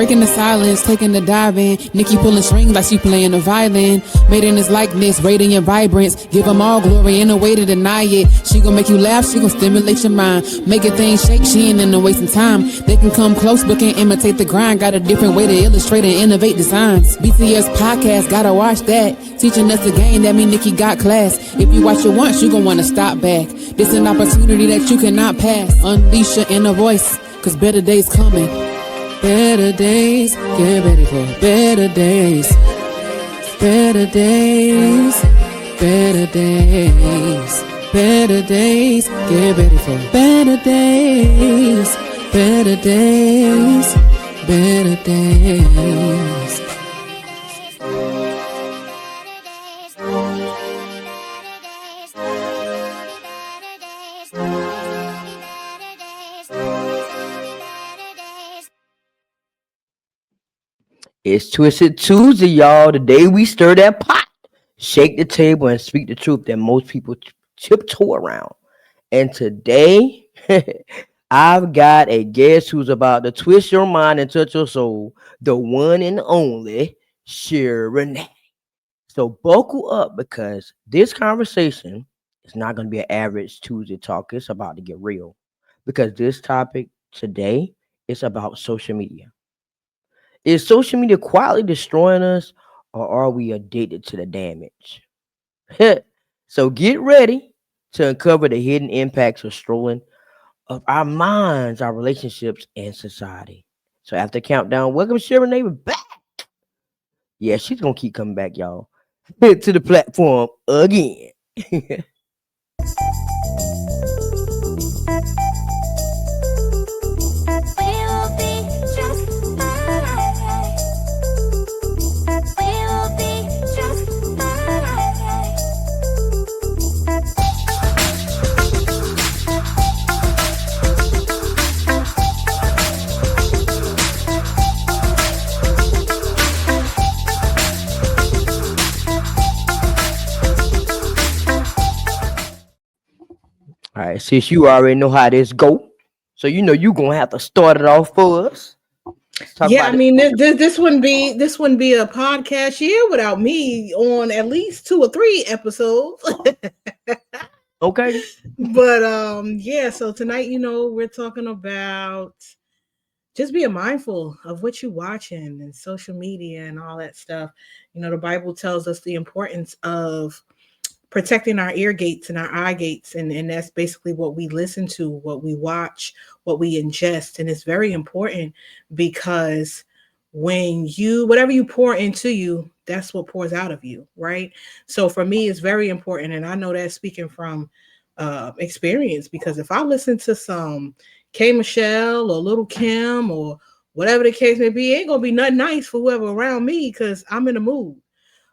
Breaking the silence, taking the dive in. Nikki pulling strings like she playing the violin. Made in his likeness, radiant vibrance. Give them all glory, ain't no way to deny it. She gon' make you laugh, she gon' stimulate your mind. Making things shake, she ain't in no wasting time. They can come close, but can't imitate the grind. Got a different way to illustrate and innovate designs. BTS podcast, gotta watch that. Teaching us the game, that mean Nikki got class. If you watch it once, you gon' wanna stop back. This an opportunity that you cannot pass. Unleash your inner voice, cause better days coming. Better days, get ready for better days. Better days, better days. Better days, get ready for better days. Better days, better days. It's Twisted Tuesday, y'all. The day we stir that pot, shake the table, and speak the truth that most people tiptoe around. And today, I've got a guest who's about to twist your mind and touch your soul. The one and only Shera Renee. So buckle up because this conversation is not going to be an average Tuesday talk. It's about to get real. Because this topic today is about social media. Is social media quietly destroying us, or are we addicted to the damage? So get ready to uncover the hidden impacts of strolling of our minds, our relationships, and society. So after countdown, welcome Shera Renee back. Yeah, she's gonna keep coming back, y'all, to the platform again. All right, since you already know how this go, so you know you gonna have to start it off for us. Let's talk Yeah, I about it. mean, this wouldn't be a podcast year without me on at least 2 or 3 episodes. Okay. But yeah. So tonight, we're talking about just being mindful of what you're watching and social media and all that stuff. The Bible tells us the importance of protecting our ear gates and our eye gates, and that's basically what we listen to, what we watch, what we ingest. And it's very important because when you whatever you pour into you, that's what pours out of you, right? So for me, it's very important, and I know that speaking from experience, because if I listen to some K Michelle or Little Kim or whatever the case may be, it ain't gonna be nothing nice for whoever around me because I'm in the mood.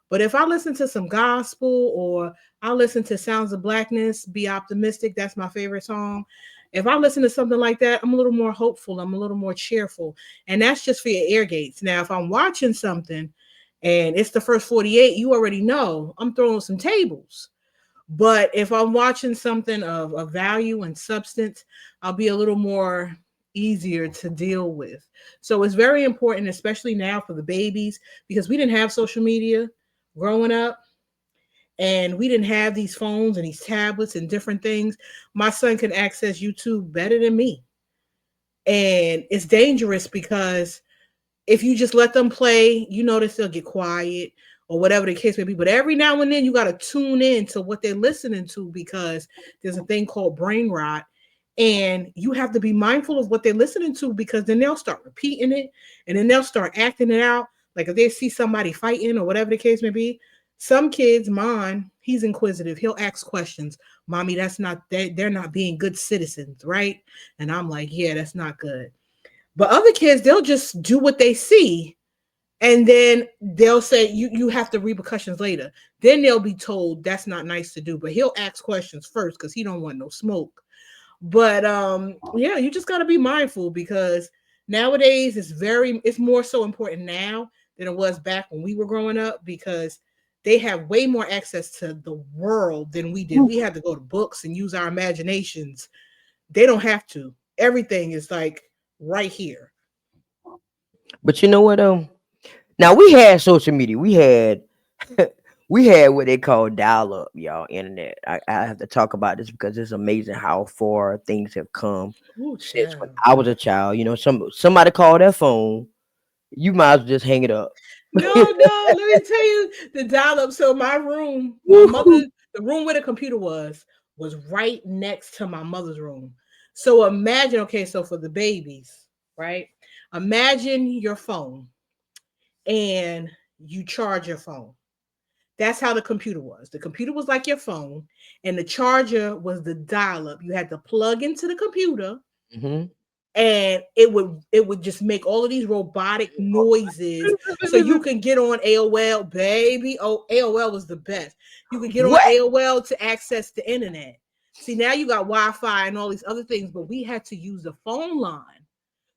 But if I listen to some gospel, or I listen to Sounds of Blackness, Be Optimistic, that's my favorite song. If I listen to something like that, I'm a little more hopeful. I'm a little more cheerful. And that's just for your ear gates. Now, if I'm watching something and it's the first 48, you already know I'm throwing some tables. But if I'm watching something of value and substance, I'll be a little more easier to deal with. So it's very important, especially now for the babies, because we didn't have social media growing up, and we didn't have these phones and these tablets and different things. My son can access YouTube better than me. And it's dangerous because if you just let them play, you notice they'll get quiet or whatever the case may be. But every now and then you got to tune in to what they're listening to, because there's a thing called brain rot. And you have to be mindful of what they're listening to, because then they'll start repeating it and then they'll start acting it out. Like if they see somebody fighting or whatever the case may be, some kids, mine, he's inquisitive. He'll ask questions. Mommy, that's not, they're not being good citizens, right? And I'm like, yeah, that's not good. But other kids, they'll just do what they see, and then they'll say you have the repercussions later. Then they'll be told that's not nice to do. But he'll ask questions first because he don't want no smoke. But yeah, you just gotta be mindful, because nowadays it's more so important now than it was back when we were growing up, because they have way more access to the world than we did. We had to go to books and use our imaginations. They don't have to. Everything is like right here. But you know what? Now we had social media. We had we had what they call dial up, y'all, internet. I have to talk about this because it's amazing how far things have come Ooh, since when child. I was a child. You know, somebody called their phone, you might as well just hang it up. No, no, let me tell you the dial up. So my room, Woo-hoo. the room where the computer was right next to my mother's room. So imagine, okay, so for the babies, right? Imagine your phone and you charge your phone. That's how the computer was. The computer was like your phone, and the charger was the dial up. You had to plug into the computer, Mhm. and it would just make all of these robotic noises so you can get on AOL, baby. Oh, AOL was the best. You could get on What? AOL to access the internet. See, now you got Wi-Fi and all these other things, but we had to use the phone line.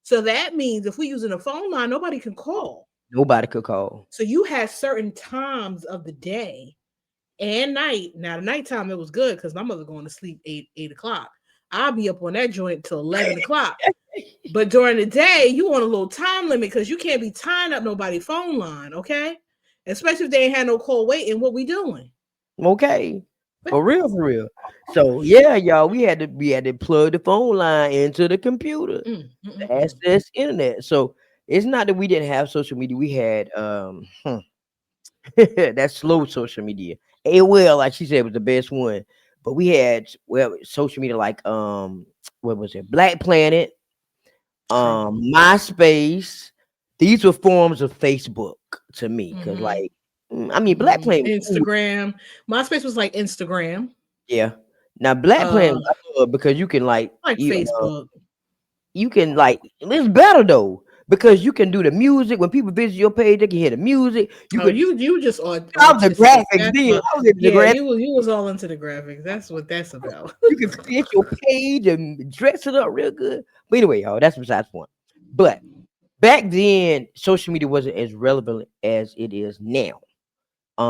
So that means if we're using a phone line, nobody can call. Nobody could call. So you had certain times of the day and night. Now the nighttime it was good because my mother going to sleep 8 o'clock. I'll be up on that joint till 11 o'clock. But during the day, you want a little time limit because you can't be tying up nobody's phone line, okay? Especially if they ain't had no call waiting. What we doing? Okay. For real, for real. So yeah, y'all, we had to plug the phone line into the computer Mm, mm, to mm, mm. access internet. So it's not that we didn't have social media. We had that slow social media. AOL, like she said, was the best one. But we had social media like what was it? Black Planet, True. MySpace. These were forms of Facebook to me. Cause Mm-hmm. like I mean Black Planet was cool. Instagram. MySpace was like Instagram. Yeah. Now Black Uh, Planet I love because you can like like Facebook. you can like it's better though because you can do the music when people visit your page they can hear the music you Oh, could you just I was the artistic. graphics That's then what. I was into the Yeah, graphics. you was all into the graphics. That's what that's about. You can fit your page and dress it up real good. But anyway, y'all, that's besides the point. But back then, social media wasn't as relevant as it is now.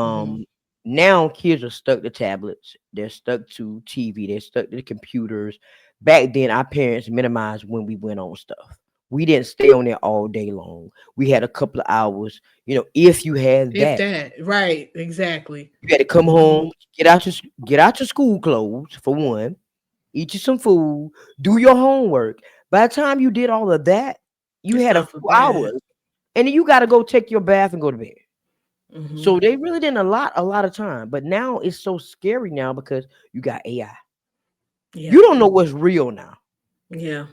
Hmm. Um, Now kids are stuck to tablets, they're stuck to TV, they're stuck to the computers. Back then, our parents minimized when we went on stuff. We didn't stay on there all day long. We had a couple of hours, if you had If that. that, right, exactly. You had to come Hmm. home, get out your school clothes for one, eat you some food, do your homework. By the time you did all of that, you It's had a time for few bed. hours, and then you got to go take your bath and go to bed. Hmm. So they really didn't a lot of time. But now it's so scary now because you got AI. Yeah, You don't know what's real now. yeah.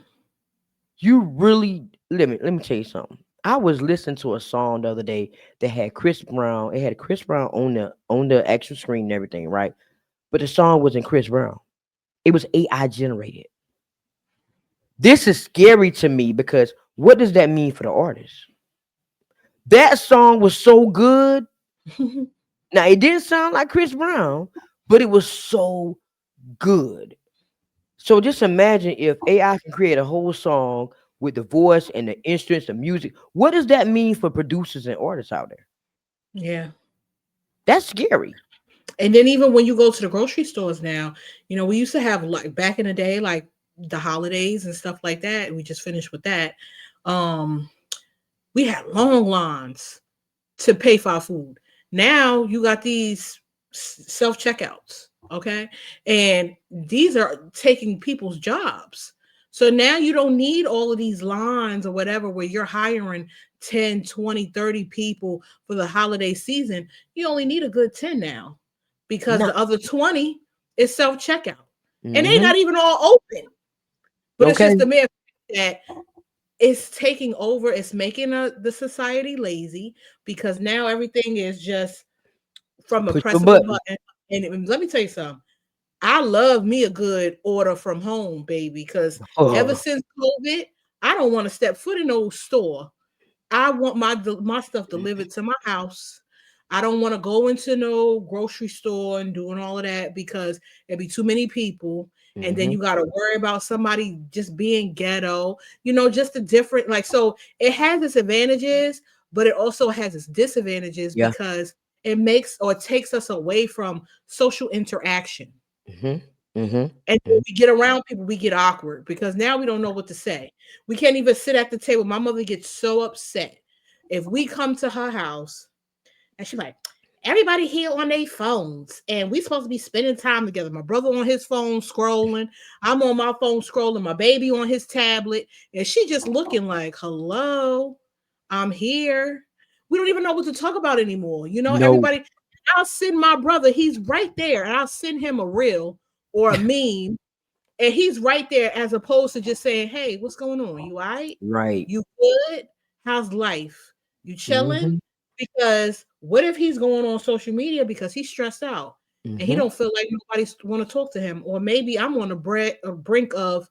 You really let me tell you something. I was listening to a song the other day that had Chris Brown. It had Chris Brown on the actual screen and everything, right? But the song wasn't Chris Brown. It was AI generated. This is scary to me because what does that mean for the artist? That song was so good. Now it didn't sound like Chris Brown, but it was so good. So just imagine if AI can create a whole song with the voice and the instruments, the music. What does that mean for producers and artists out there? Yeah. That's scary. And then even when you go to the grocery stores now, we used to have like back in the day, like the holidays and stuff like that. We just finished with that. Um, we had long lines to pay for our food. Now you got these self checkouts, okay? And these are taking people's jobs. So now you don't need all of these lines or whatever where you're hiring 10, 20, 30 people for the holiday season. You only need a good 10 now because Nah. the other 20 is self checkout. And they Hmm. not even all open. But it's Okay. just the mere fact that it's taking over. It's making the society lazy because now everything is just from a Push a press of a button. button. And let me tell you something. I love me a good order from home, baby, because ever Oh. since COVID, I don't want to step foot in no store. I want my stuff delivered to my house. I don't want to go into no grocery store and doing all of that because it'd be too many people. And then Hmm. you got to worry about somebody just being ghetto, just the different, like, so it has its advantages, but it also has its disadvantages Yeah. because it makes or takes us away from social interaction. Hmm. Mhm. And when Mhm. we get around people, we get awkward because now we don't know what to say. We can't even sit at the table. My mother gets so upset if we come to her house and she's like, everybody here on their phones, and we supposed to be spending time together. My brother on his phone scrolling, I'm on my phone scrolling, my baby on his tablet, and she just looking like, hello, I'm here. We don't even know what to talk about anymore. No. Everybody, I'll send my brother, he's right there, and I'll send him a reel or a meme, and he's right there as opposed to just saying, hey, what's going on? You all right? Right. You good? How's life? You chilling? Mhm. Because what if he's going on social media because he's stressed out and he Mhm. don't feel like nobody's want to talk to him, or maybe I'm on a brink of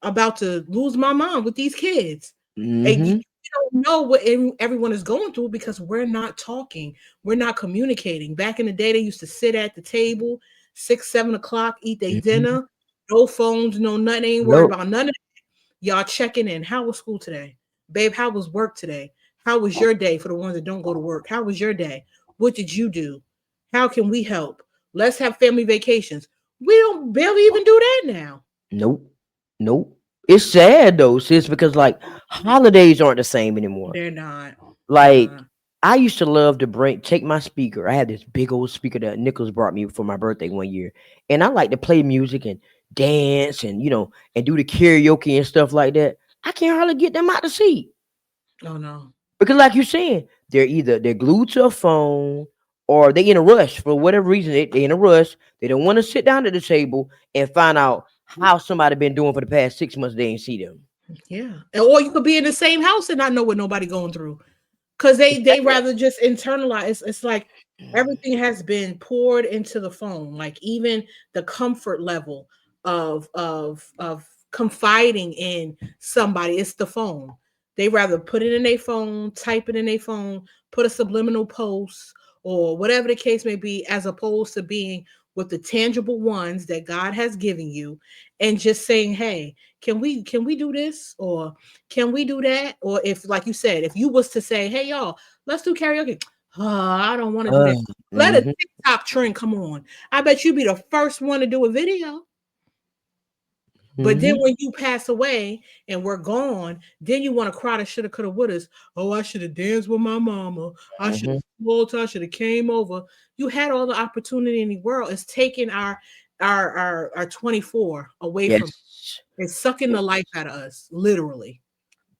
about to lose my mom with these kids. And you Mhm. don't know what everyone is going through because we're not talking, we're not communicating. Back in the day, they used to sit at the table 6, 7 o'clock, eat their Mhm. dinner, no phones, no nothing, ain't worried Nope. about none of y'all checking in. How was school today? Babe, how was work today? How was your day for the ones that don't go to work? How was your day? What did you do? How can we help? Let's have family vacations. We don't barely even do that now. Nope. Nope. It's sad though, sis, because like holidays aren't the same anymore. They're not. They're Like not. I used to love to take my speaker. I had this big old speaker that Nicholas brought me for my birthday one year, and I like to play music and dance and and do the karaoke and stuff like that. I can't hardly get them out the seat Oh no. because, like you're saying, they're glued to a phone or they in a rush for whatever reason. They in a rush. They don't want to sit down at the table and find out how somebody been doing for the past 6 months. They ain't see them. Yeah. Or you could be in the same house and not know what nobody going through. Because they rather just internalize. It's like everything has been poured into the phone, like even the comfort level of confiding in somebody, it's the phone. They rather put it in their phone, type it in their phone, put a subliminal post or whatever the case may be, as opposed to being with the tangible ones that God has given you and just saying, hey, can we do this, or can we do that? Or if, like you said, if you was to say, hey y'all, let's do karaoke. I don't want to do Uh, that. Let a hmm TikTok trend come on. I bet you be the first one to do a video. But then hmm when you pass away and we're gone, then you want to cry to shoulda, coulda, wouldas. Oh, I should have danced with my mama. I should hmm have smoked. I should have came over. You had all the opportunity in the world. It's taking our 24 away from. Yes. It's sucking the life out of us, literally.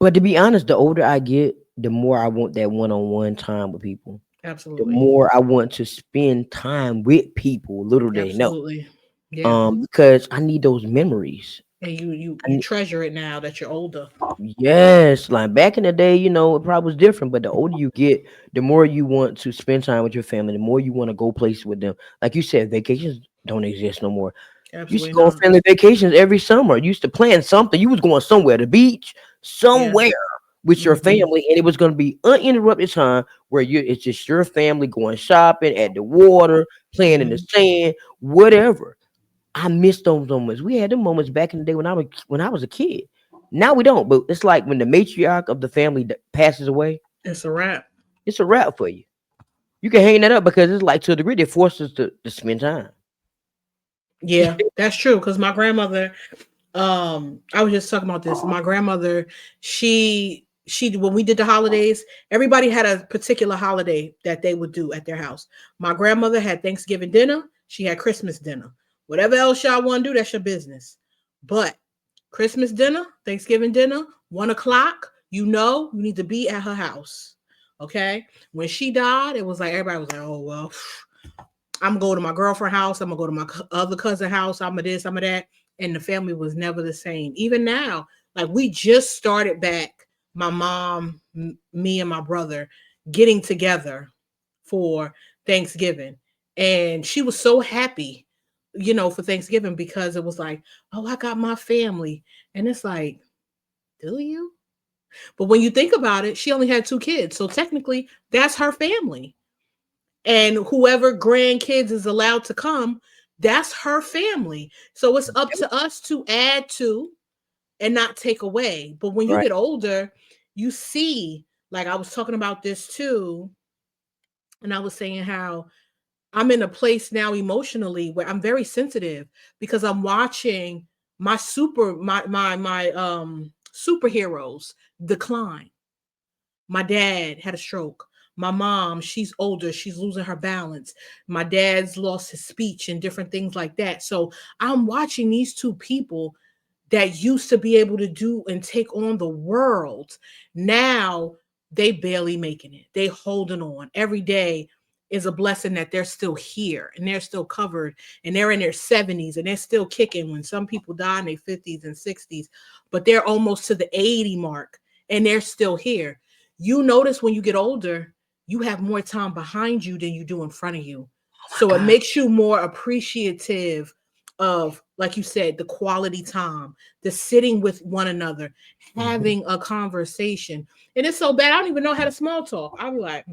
But to be honest, the older I get, the more I want that one-on-one time with people. The Absolutely. more I want to spend time with people, little they know. Absolutely. Yeah. Because I need those memories. And you I you treasure it now that you're older. Yes, like back in the day, it probably was different, but the older you get, the more you want to spend time with your family, the more you want to go places with them. Like you said, vacations don't exist no more. You used to Absolutely go on not. family vacations every summer. You used to plan something. You was going somewhere, the beach, Yeah. somewhere with your Hmm. family, and it was going to be uninterrupted time where it's just your family going shopping at the water, playing in the Hmm. sand, whatever. I miss those moments. We had them moments back in the day when I was a kid. Now we don't, but it's like when the matriarch of the family passes away, It's a wrap. it's a wrap for you. You can hang that up because it's like to a degree they force us to spend time. Yeah, that's true. Because my grandmother, I was just talking about this. My grandmother, she when we did the holidays, everybody had a particular holiday that they would do at their house. My grandmother had Thanksgiving dinner, she had Christmas dinner. Whatever else y'all want to do, that's your business. But Christmas dinner, Thanksgiving dinner, 1 o'clock, you need to be at her house. Okay. When she died, it was like everybody was like, oh well, I'm gonna go to my girlfriend's house. I'm gonna go to my other cousin house. I'm gonna this. I'm gonna that. And the family was never the same. Even now, like we just started back. My mom, me, and my brother getting together for Thanksgiving, and she was so happy, for Thanksgiving because it was like, oh, I got my family, and it's like, do you? But when you think about it, she only had 2 kids, so technically, that's her family, and whoever grandkids is allowed to come, that's her family. So it's up to us to add to and not take away. But when you Right. get older, you see, like I was talking about this too, and I was saying how I'm in a place now emotionally where I'm very sensitive because I'm watching my superheroes decline. My dad had a stroke. My mom, she's older, she's losing her balance. My dad's lost his speech and different things like that. So I'm watching these two people that used to be able to do and take on the world. Now they barely making it. They holding on. Every day is a blessing that they're still here and they're still covered and they're in their 70s and they're still kicking when some people die in their 50s and 60s, but they're almost to the 80 mark and they're still here. You notice when you get older, you have more time behind you than you do in front of you. So it God. makes you more appreciative of, like you said, the quality time, the sitting with one another, Mhm. having a conversation. And it's so bad, I don't even know how to small talk. I'll be like,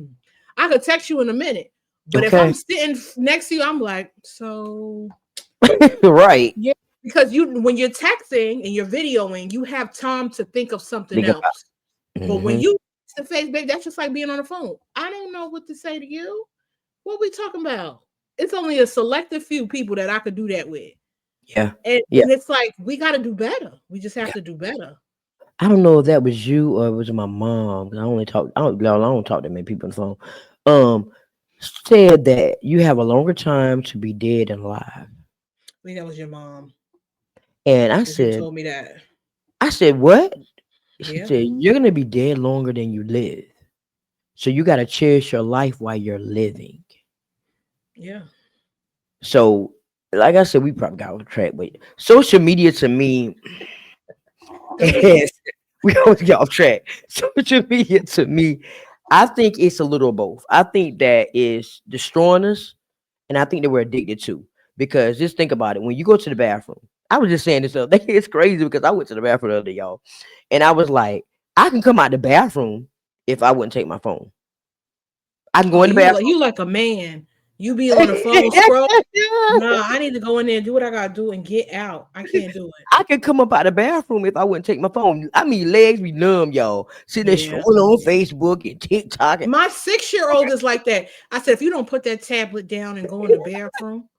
I could text you in a minute. But if I'm Okay. sitting next to you, I'm like, so Right. yeah, because you when you're texting and you're videoing, you have time to think of something Think about. else. But when Hmm. you face to face, baby, that's just like being on the phone. I don't know what to say to you. What we talking about? It's only a selective few people that I could do that with. Yeah. And, Yeah. and it's like we got to do better. We just have Yeah. to do better. I don't know if that was you or it was my mom. 'Cause I only talk. I don't talk to many people on the phone. Um, said that you have a longer time to be dead than alive. I think that was your mom And I because you said, told me that. what? She Yeah, said, you're gonna be dead longer than you live. So you gotta cherish your life while you're living. yeah. So, like I said, we probably got off track, but social media to me Go ahead. is we always get off track. Social media to me, I think it's a little of both. I think that is destroying us, and I think that we're addicted to. Because just think about it. When you go to the bathroom, I was just saying this other day. It's crazy because I went to the bathroom the other day, y'all, and I was like, I can come out the bathroom if I wouldn't take my phone. I can go Oh, in the you like a man. You be on the phone bathroom. scroll. Nah, I need to go in there and do what I gotta do and get out. I can't do it. I could come up out the bathroom if I wouldn't take my phone. I mean, legs be numb, y'all. Sitting there Yeah. scrolling on Facebook and TikTok. My 6-year old is like that. I said, if you don't put that tablet down and go in the bathroom,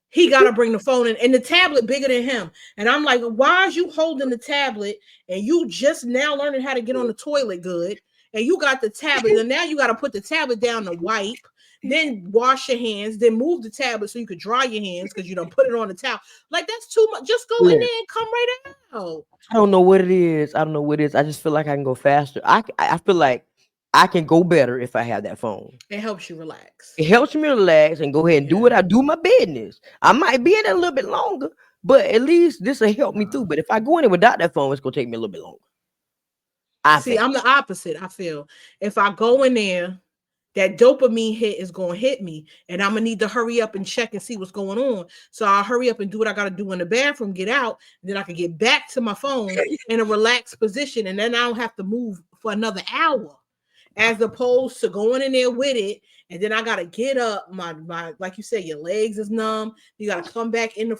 he got to bring the phone in, and the tablet bigger than him. And I'm like, why is you holding the tablet and you just now learning how to get on the toilet good? And you got the tablet, and now you got to put the tablet down to wipe, then wash your hands, then move the tablet so you could dry your hands because you don't put it on the towel. Like that's too much. Just go in Listen, there and come right out. I don't know what it is. I don't know what it is. I just feel like I can go faster. I feel like I can go better if I have that phone. It helps you relax. It helps me relax and go ahead and do Yeah. what I do my business. I might be in it a little bit longer, but at least this will help me through. But if I go in it without that phone, it's gonna take me a little bit longer. I See, think. I'm the opposite. I feel if I go in there, that dopamine hit is going to hit me, and I'm gonna need to hurry up and check and see what's going on. So I'll hurry up and do what I got to do in the bathroom, get out, and then I can get back to my phone in a relaxed position, and then I don't have to move for another hour, as opposed to going in there with it, and then I gotta get up. My like you said, your legs is numb. You gotta come back in the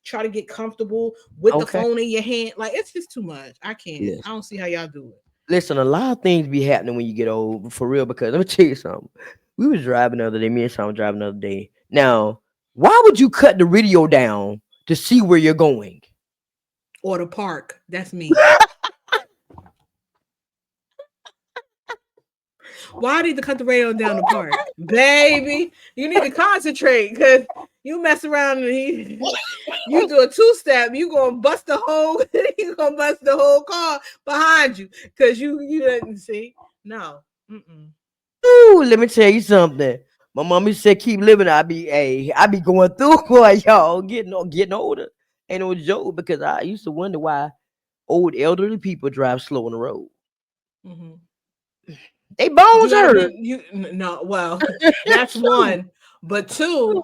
try to get comfortable with the Okay. phone in your hand. Like it's just too much. I can't. I Listen, don't see how y'all do it. listen. A lot of things be happening when you get old, for real. Because let me tell you something. We was driving the other day. Me and Sean was driving the other day. Now, why would you cut the radio down to see where you're going? Or the park. That's me. Why I need to cut the radio down the park? Baby, you need to concentrate because you mess around and you do a two-step, you gonna bust the whole you gonna bust the whole car behind you because you didn't see. No. Mm-mm. Ooh, let me tell you something. My mommy said, "Keep living." I be going through what y'all getting older. Ain't no joke because I used to wonder why old elderly people drive slow on the road. Mm-hmm. They You bones gotta hurt. be no, well, that's one. But two,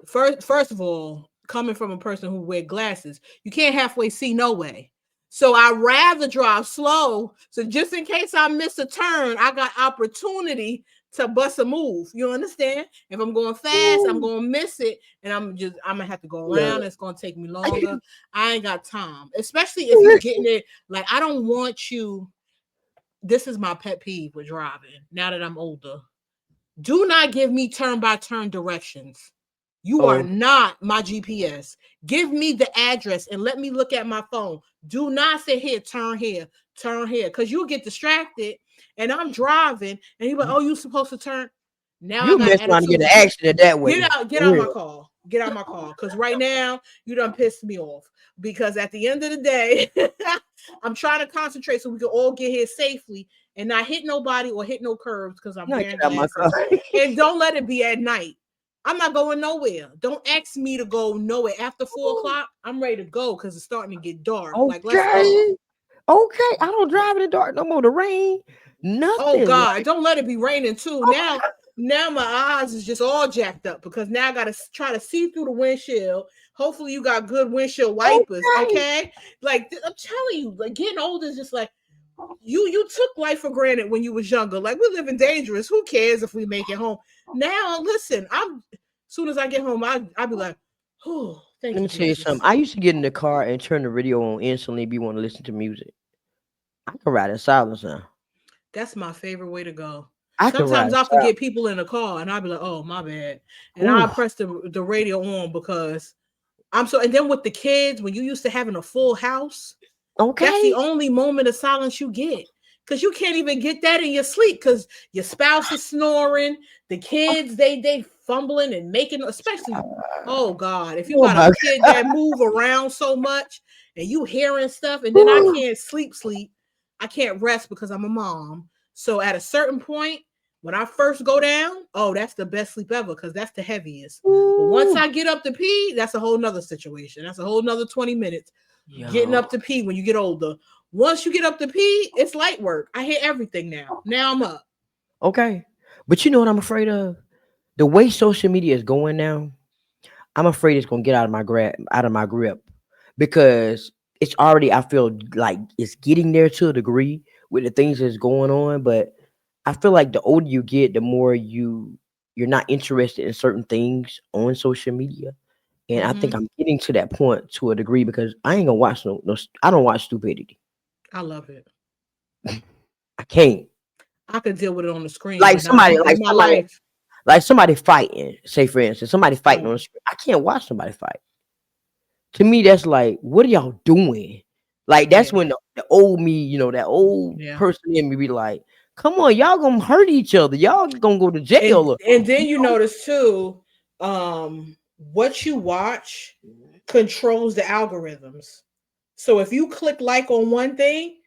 first of all, coming from a person who wear glasses, you can't halfway see no way. So I rather drive slow. So just in case I miss a turn, I got opportunity to bust a move. You understand? If I'm going fast, I'm Ooh, gonna miss it, and I'm gonna have to go around. look. It's gonna take me longer. I ain't got time, especially if you getting it. Like I don't want you. This is my pet peeve with driving. Now that I'm older, Do not give me turn by turn directions. You are Oh, not my GPS. Give me the address and let me look at my phone. Do not say here, turn here, because you'll get distracted. And I'm driving, and you're like, "Oh, you supposed to turn." Now I you got mess around to get attitude an with you. accident that way. Get For out my real. car. Get out my car. Because right now, you done pissed me off. Because at the end of the day, I'm trying to concentrate so we can all get here safely and not hit nobody or hit no curbs because I'm Not wearing get out my car. glasses. And don't let it be at night. I'm not going nowhere. Don't ask me to go nowhere. After 4 o'clock, I'm ready to go because it's starting to get dark. Like, let's go. Okay. Okay. I don't drive in the dark no more. The rain. Oh Nothing. God, Like, don't let it be raining too. Now my eyes is just all jacked up because now I gotta try to see through the windshield. Hopefully you got good windshield wipers, okay. okay? Like I'm telling you, like getting older is just like you took life for granted when you was younger. Like we're living dangerous. Who cares if we make it home? Now listen, I'm as soon as I get home, I'll be like, oh, thank Let you, me tell you Jesus. something. I used to get in the car and turn the radio on instantly if you want to listen to music. I can ride in silence now. That's my favorite way to go. I can ride Sometimes in I silence. forget people in the car and I'll be like, oh, my bad. And Ooh. I'll press the radio on because I'm so, and then with the kids, when you used to having a full house, that's the Okay. only moment of silence you get. Because you can't even get that in your sleep because your spouse is snoring, the kids, they fumbling and making, especially, oh God, if you Oh got a my kid that move around so much and you hearing stuff, and then I God. can't sleep. I can't rest because I'm a mom. So at a certain point, when I first go down, oh, that's the best sleep ever because that's the heaviest. But once Ooh. I get up to pee, that's a whole nother situation. That's a whole nother 20 minutes getting Yo. up to pee when you get older. Once you get up to pee, it's light work. I hear everything now. Now I'm up. Okay. But you know what I'm afraid of? The way social media is going now, I'm afraid it's gonna get out of my grip because it's already I feel like it's getting there to a degree with the things that's going on. But I feel like the older you get, the more you're not interested in certain things on social media. And I think Mm-hmm. I'm getting to that point to a degree because I ain't gonna watch I don't watch stupidity. I love it. I can't. I could deal with it on the screen, Like but not somebody like in my somebody life. like somebody fighting, say for instance, somebody fighting on the Mm, screen. I can't watch somebody fight. To me, that's like, what are y'all doing? Like that's yeah, when the old me, that old yeah. person in me be like, come on, y'all gonna hurt each other. Y'all gonna go to jail. And then You you notice too, what you watch know, controls the algorithms. So if you click like on one thing,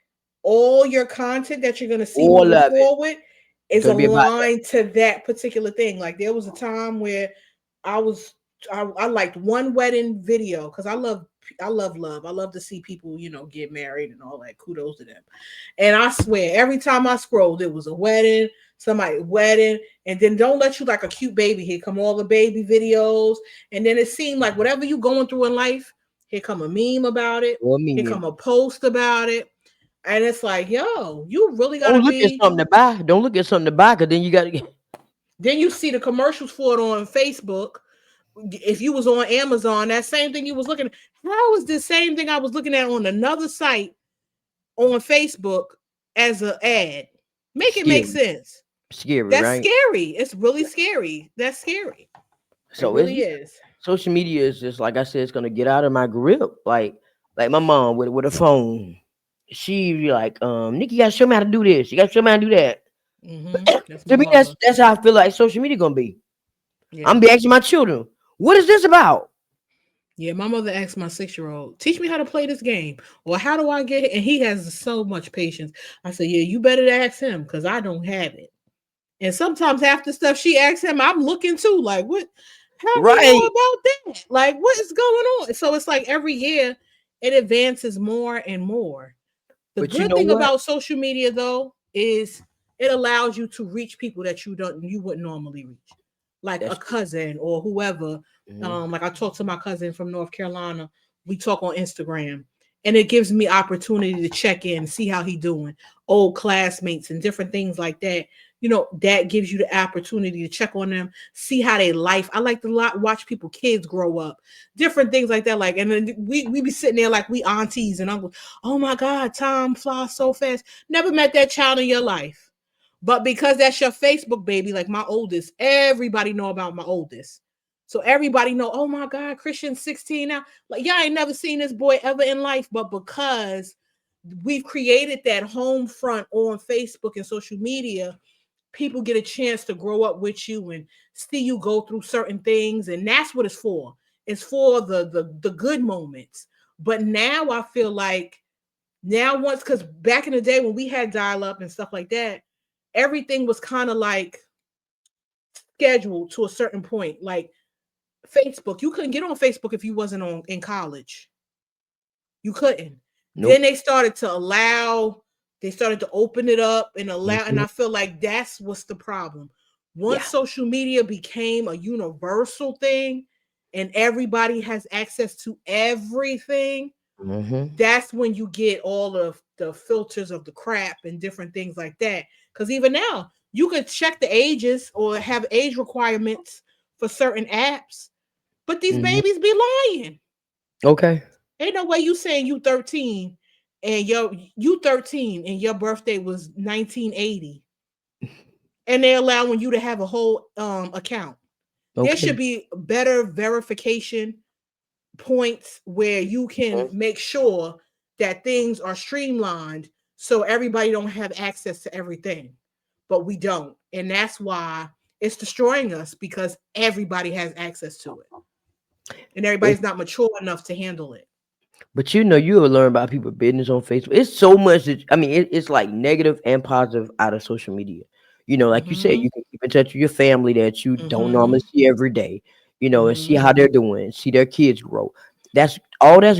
all your content that you're gonna see all moving of it forward is gonna be about aligned to that particular thing. Like there was a time where I was I liked one wedding video because I love love. I love to see people, get married and all that. Kudos to them. And I swear, every time I scrolled, it was a wedding, somebody wedding, and then don't let you like a cute baby. Here come all the baby videos, and then it seemed like whatever you going through in life, here come a meme about it. for Here me. come a post about it. And it's like, yo, you really gotta Don't look at be. something to buy. Don't look at something to buy, cause then you gotta get. Then you see the commercials for it on Facebook. If you was on Amazon, that same thing you was looking at. How is the same thing I was looking at on another site on Facebook as an ad? Make it make Scary, sense. scary, That's right? scary. It's really scary. That's scary. It So it's really is. social media is just like I said, it's gonna get out of my grip. Like my mom with a phone, she be like, Nikki, you gotta show me how to do this. You gotta show me how to do that. That's To my me, mother. that's how I feel like social media gonna be. Yeah. I'm be asking my children, what is this about? Yeah, my mother asked my 6 year old, teach me how to play this game. Or how do I get it? And he has so much patience. I said, yeah, you better ask him because I don't have it. And sometimes half the stuff she asks him, I'm looking too, like, what? How do you know Right. about that? Like, what is going on? So it's like every year it advances more and more. The But you good know thing what? about social media though is it allows you to reach people that you wouldn't normally reach, like a That's true. cousin or whoever. Mhm. Like I talked to my cousin from North Carolina. We talk on Instagram, and it gives me opportunity to check in, see how he doing, old classmates, and different things like that. That gives you the opportunity to check on them, see how they life. I like to watch people, kids grow up, different things like that. Like, and then we be sitting there like we aunties and uncles. Oh my God, time flies so fast. Never met that child in your life. But because that's your Facebook baby, like my oldest, everybody know about my oldest. So everybody know, oh my God, Christian's 16 now. Like, y'all ain't never seen this boy ever in life. But because we've created that home front on Facebook and social media, people get a chance to grow up with you and see you go through certain things. And that's what it's for. It's for the good moments. But now I feel like now once, because back in the day when we had dial up and stuff like that, everything was kind of like scheduled to a certain point. Like Facebook, you couldn't get on Facebook if you wasn't on in college. You couldn't. Then Nope. they started to open it up and allow, and Mhm. I feel like that's what's the problem. Once Yeah. social media became a universal thing and everybody has access to everything, Mhm. that's when you get all of the filters of the crap and different things like that. Because even now, you could check the ages or have age requirements for certain apps, but these Mhm. babies be lying. Okay. Ain't no way you saying you 13 and your birthday was 1980, and they're allowing you to have a whole account. There should Okay. be better verification points where you can Mhm. make sure that things are streamlined so everybody don't have access to everything, but we don't, and that's why it's destroying us, because everybody has access to it and It, everybody's not mature enough to handle it. but you will learn about people's business on Facebook. It's so much that I mean, it's like negative and positive out of social media. Like you said, Mm-hmm. you can keep in touch with your family that you don't normally Mm-hmm. see every day. And see Mm-hmm. how they're doing, see their kids grow. That's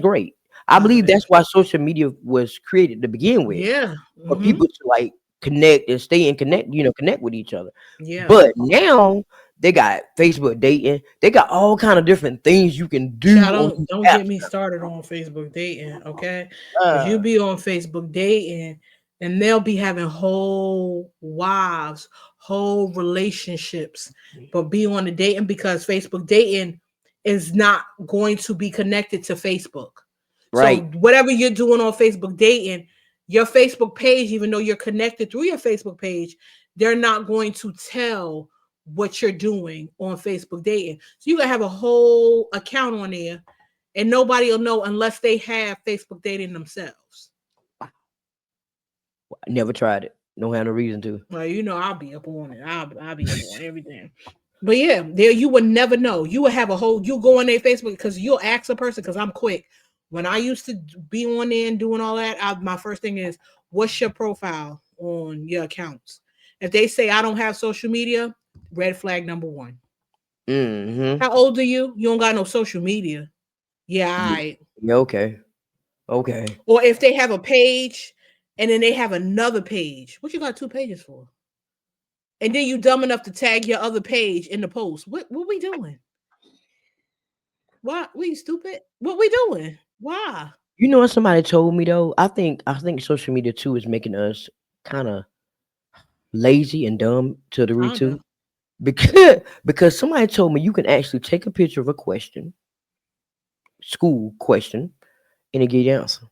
great. I believe Okay. that's why social media was created to begin with, Yeah. for Mm-hmm. people to like connect and stay and connect with each other. Yeah. But now they got Facebook dating. They got all kind of different things you can do Child, on don't these don't get apps. me started on Facebook dating, okay? Because you Uh, be on Facebook dating, and they'll be having whole wives, whole relationships, but be on the dating because Facebook dating is not going to be connected to Facebook. So right, whatever you're doing on Facebook dating, your Facebook page, even though you're connected through your Facebook page, they're not going to tell what you're doing on Facebook dating. So you can have a whole account on there and nobody will know unless they have Facebook dating themselves. I never tried it. Don't have no reason to. Well, I'll be up on it. I'll be up on everything. But yeah, there you would never know. You would have a whole you go on their Facebook because you'll ask a person because I'm quick. When I used to be on there and doing all that, my first thing is, what's your profile on your accounts? If they say I don't have social media, red flag number one. Mm-hmm. How old are you? You don't got no social media. Yeah, all Yeah, right. yeah, okay, okay. Or if they have a page and then they have another page, what you got two pages for? And then you dumb enough to tag your other page in the post. What we doing? Why we stupid? What we doing? Why? What somebody told me though? I think social media too is making us kind of lazy and dumb to a degree Kinda. too. Because somebody told me you can actually take a picture of a question, school question, and it get the answer.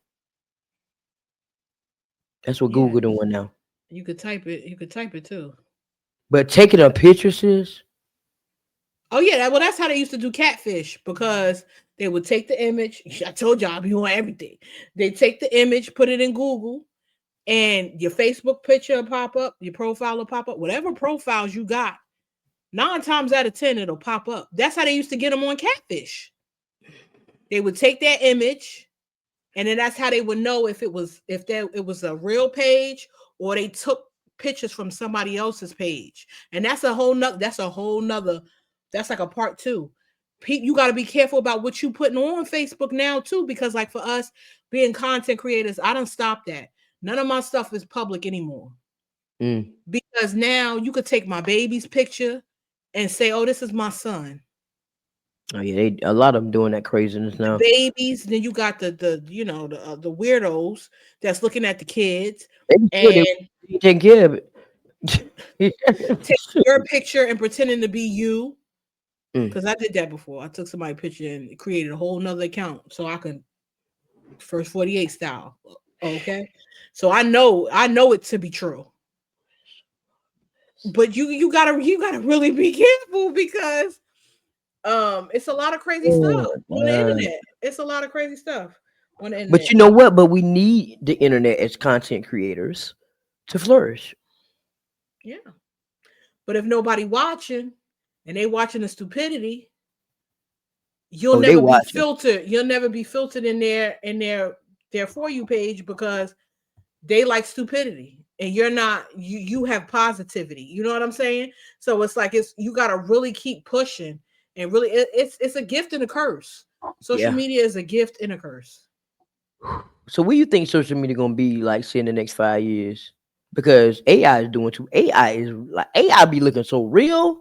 That's what Yeah. Google doing now. You could type it. You could type it too. But taking a picture, sis. Oh yeah, well that's how they used to do catfish because they would take the image. I told y'all I be on everything. They take the image, put it in Google, and your Facebook picture will pop up, your profile will pop up, whatever profiles you got. 9 times out of 10, it'll pop up. That's how they used to get them on catfish. They would take that image, and then that's how they would know if it was a real page or they took pictures from somebody else's page. And that's a whole nother that's like a part two. You got to be careful about what you putting on Facebook now too, because like for us being content creators, I don't stop that. None of my stuff is public anymore Mm. because now you could take my baby's picture and say, "Oh, this is my son." Oh yeah, a lot of them doing that craziness The now. babies, then you got the weirdos that's looking at the kids They be sure and they taking care of take it. your picture and pretending to be you. Mm. Because I did that before. I took somebody's picture and created a whole nother account so I could first 48 style. Okay. So I know it to be true. but you gotta really be careful because it's a lot of crazy Oh stuff my on the God. internet. It's a lot of crazy stuff on the But internet. you know what? But we need the internet as content creators to flourish. Yeah. But if nobody watching and they watching the stupidity, you'll Oh, they never be watching. filtered. You'll never be filtered in their for you page because they like stupidity and you're not. You have positivity. You know what I'm saying? So it's like it's you got to really keep pushing and really it's a gift and a curse. Social Yeah. media is a gift and a curse. So what do you think social media gonna be like, say, in the next 5 years? Because AI is doing too. AI is like AI be looking so real.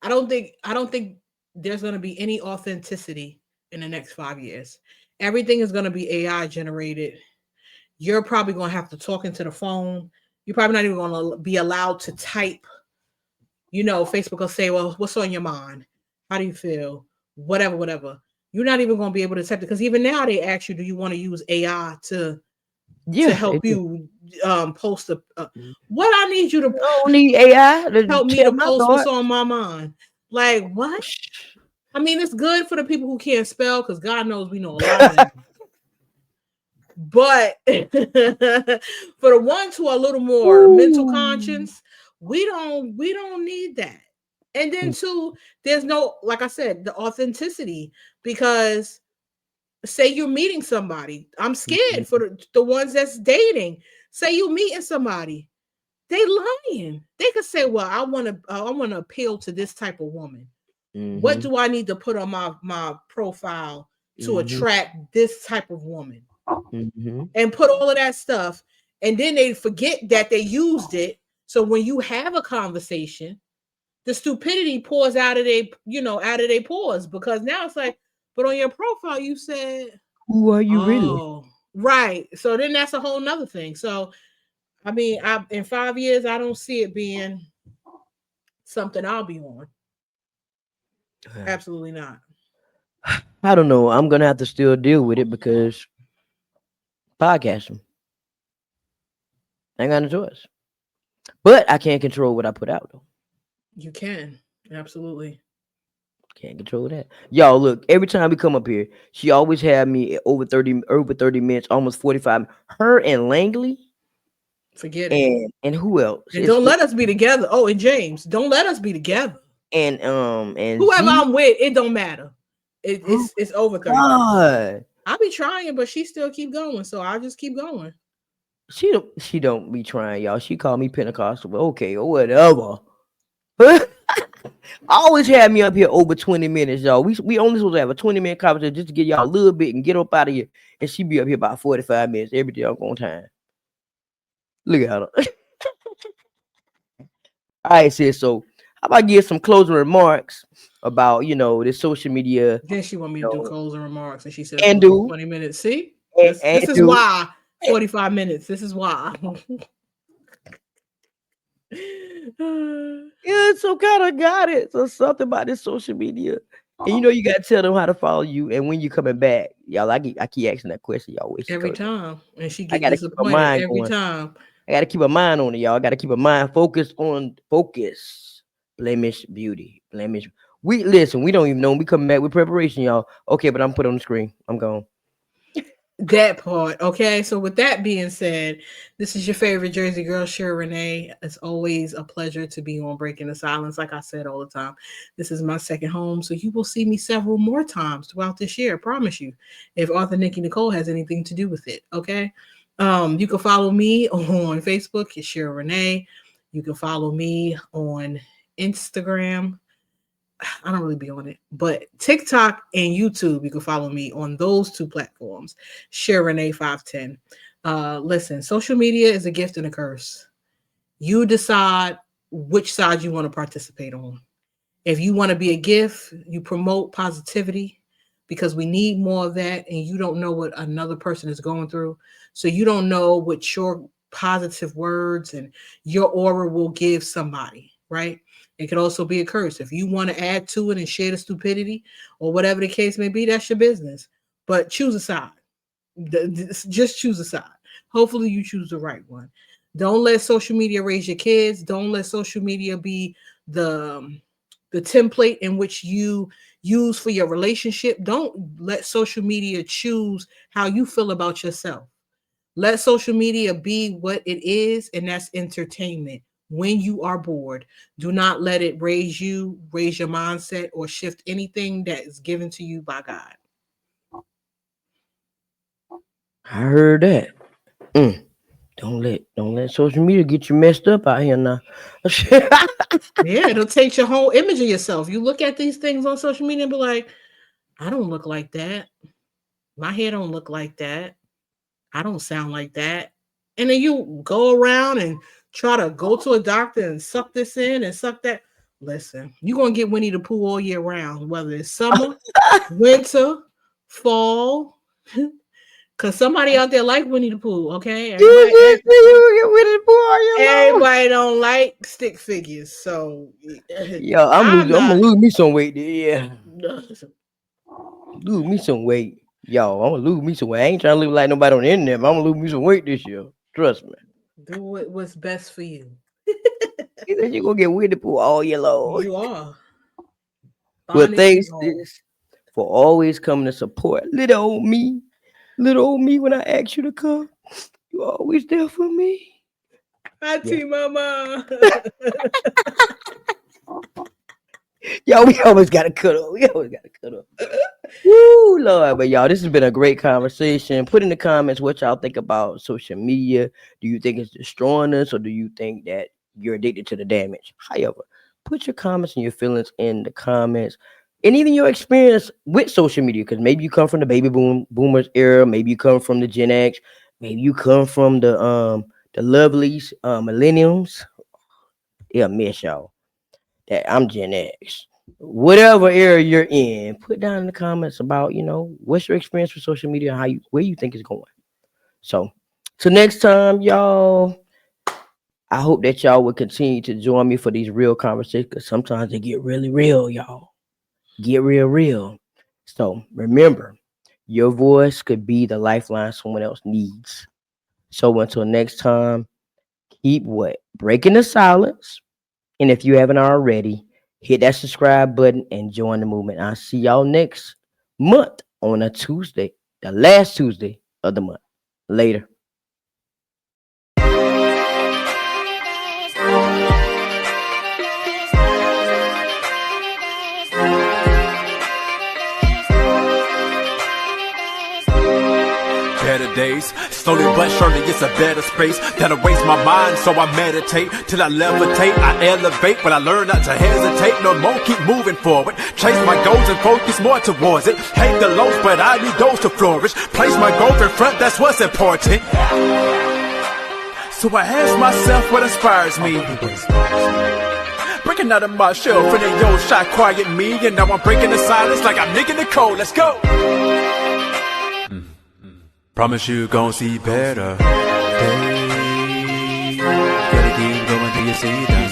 I don't think there's going to be any authenticity in the next 5 years. Everything is going to be AI generated. You're probably going to have to talk into the phone. You're probably not even going to be allowed to type. Facebook will say, "Well, what's on your mind? How do you feel? Whatever, whatever." You're not even going to be able to type it because even now they ask you, "Do you want to use AI to Yeah. help you post a what I need you to I don't need AI to help me tell to my post what's thoughts. on my mind?" Like what? I mean, it's good for the people who can't spell because God knows we know a lot of that. But for the ones who are a little more mental Ooh. conscience, we don't need that. And then too, there's no, like I said, the authenticity because say you're meeting somebody. I'm scared for the ones that's dating. Say you meeting somebody, they lying. They could say, "Well, I want to appeal to this type of woman. What Mm-hmm. do I need to put on my profile to Mm-hmm. attract this type of woman?" Mm-hmm. And put all of that stuff, and then they forget that they used it. So when you have a conversation, the stupidity pours out of their pores because now it's like, but on your profile you said, Who are you really? "Oh, right." So then that's a whole nother thing. So I mean, in 5 years, I don't see it being something I'll be on. Absolutely not. I don't know. I'm gonna have to still deal with it because podcasting. I ain't got no choice. But I can't control what I put out though. You can. Absolutely. Can't control that. Y'all look, every time we come up here, she always had me at over 30 minutes, almost 45. Her and Langley Forget it. and who else? And don't let us be together. Oh, and James, don't let us be together. And Whoever Z. I'm with, it don't matter. It, Oh it's it's over my 30 minutes. God. I be trying, but she still keep going. So I just keep going. She don't be trying, y'all. She called me Pentecostal, but okay, or whatever. I always had me up here over 20 minutes, y'all. We only supposed to have a 20-minute conversation just to get y'all a little bit and get up out of here. And she be up here about 45 minutes every day on time. Look at her. All right, sis. So how about give some closing remarks about this social media, Then she want me to do know, closing remarks, and she said it's and gonna be do 20 minutes. See, and, this is do. why 45 minutes. This is why. Yeah, so kind of got it. So something about this social media. And you gotta tell them how to follow you and when you coming back. Y'all, I keep asking that question, y'all when she Every coming back. time, and she I get gotta keep my disappointed mind every going. time. I gotta keep a mind on it, y'all. I gotta keep a mind focused on focus. Blemish beauty. Blemish. We listen, we don't even know when we coming back with preparation, y'all. Okay, but I'm put on the screen. I'm gone. That part. Okay. So with that being said, this is your favorite Jersey girl, Shera Renee. It's always a pleasure to be on Breaking the Silence. Like I said all the time, this is my second home. So you will see me several more times throughout this year. I promise you. If Arthur Nikki Nicole has anything to do with it. Okay. You can follow me on Facebook, it's Shera Renee. You can follow me on Instagram. I don't really be on it, but TikTok and YouTube, you can follow me on those two platforms. Share Renee 510. Listen, social media is a gift and a curse. You decide which side you want to participate on. If you want to be a gift, you promote positivity because we need more of that, and you don't know what another person is going through. So you don't know what your positive words and your aura will give somebody, right? It could also be a curse. If you want to add to it and share the stupidity or whatever the case may be, that's your business. But choose a side. Just choose a side. Hopefully, you choose the right one. Don't let social media raise your kids. Don't let social media be the template in which you use for your relationship. Don't let social media choose how you feel about yourself. Let social media be what it is, and that's entertainment. When you are bored, do not let it raise you, raise your mindset, or shift anything that is given to you by God. I heard that. Mm. Don't let social media get you messed up out here now. Yeah, it'll take your whole image of yourself. You look at these things on social media and be like, I don't look like that. My hair don't look like that. I don't sound like that. And then you go around and try to go to a doctor and suck this in and suck that. Listen, you're going to get Winnie the Pooh all year round, whether it's summer, winter, fall. Because somebody out there like Winnie the Pooh, okay? Everybody don't like stick figures. So Yo, I'm I'm gonna not. lose me some weight. Yeah, lose me some weight. Yo, I'm gonna lose me some weight. I ain't trying to live like nobody on the internet, but I'm gonna lose me some weight this year. Trust me. Do what's best for you. You said you gonna get Winnie the Pooh all year long. You are. Well, Bondage and thanks all. sis, for always coming to support little old me. Little old me, when I ask you to come, you always there for me. Yeah. Auntie Mama. Yo, we always gotta cut up. We always gotta cut up. Woo, Lord. But y'all, this has been a great conversation. Put in the comments what y'all think about social media. Do you think it's destroying us, or do you think that you're addicted to the damage? However, put your comments and your feelings in the comments. And even your experience with social media, because maybe you come from the boomers era, maybe you come from the Gen X, maybe you come from the lovelies, millenniums. Yeah, miss y'all. That I'm Gen X. Whatever era you're in, put down in the comments about, what's your experience with social media, where you think it's going. So till next time, y'all, I hope that y'all will continue to join me for these real conversations, because sometimes they get really real, y'all. Get real. So remember, your voice could be the lifeline someone else needs. So until next time, keep breaking the silence. And if you haven't already, hit that subscribe button and join the movement. I'll see y'all next month on a Tuesday, the last Tuesday of the month. Later. Better days, slowly but surely it's a better space that'll waste my mind, so I meditate till I levitate, I elevate, but I learn not to hesitate no more, keep moving forward, chase my goals and focus more towards it, hate the lows but I need those to flourish, place my goals in front, that's what's important. So I ask myself what inspires me, breaking out of my shell, feeling yo shot quiet me, and now I'm breaking the silence like I'm nicking the cold, let's go. Promise you gon' see better days. Gotta keep going till you see them.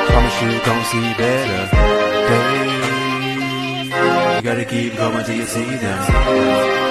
Promise you gon' see better days. You gotta keep going till you see them.